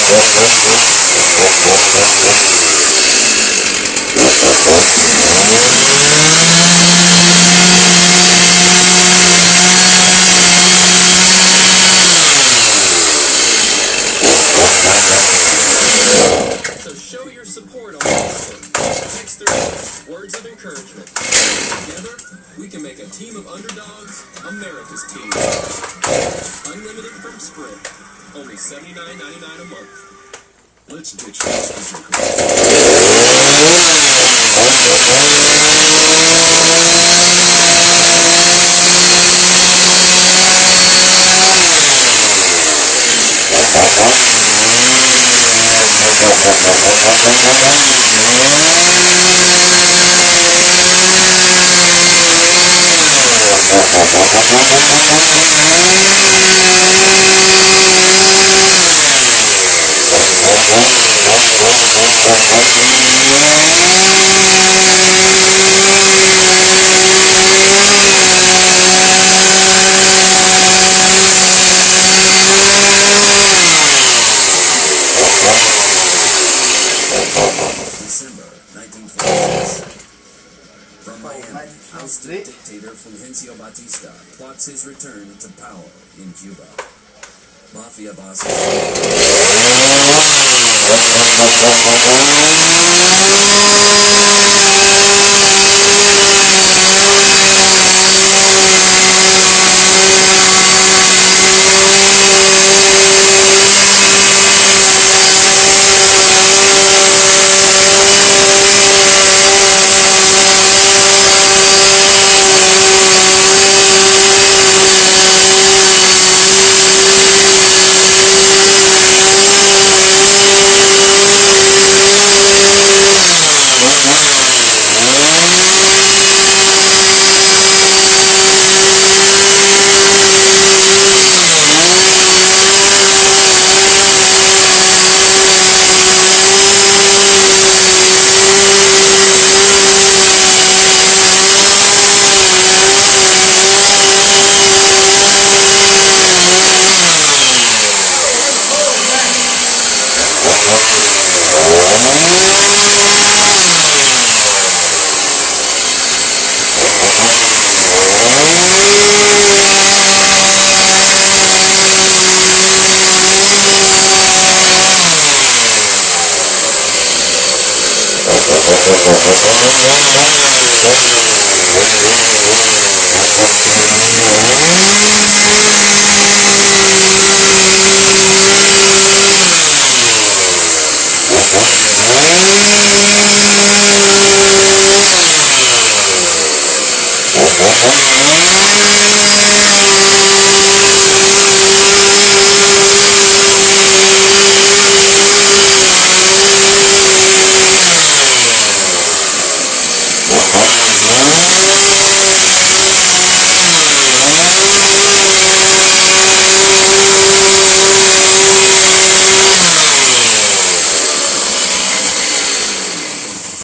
So show your support on Facebook. Text through words of encouragement. Together, we can make a team of underdogs America's team. Unlimited from Sprint. Only $79.99 a month. Let's ditch this ridiculous. December 1946. From Miami, ousted dictator Fulgencio Batista plots his return to power in Cuba. Mafia bosses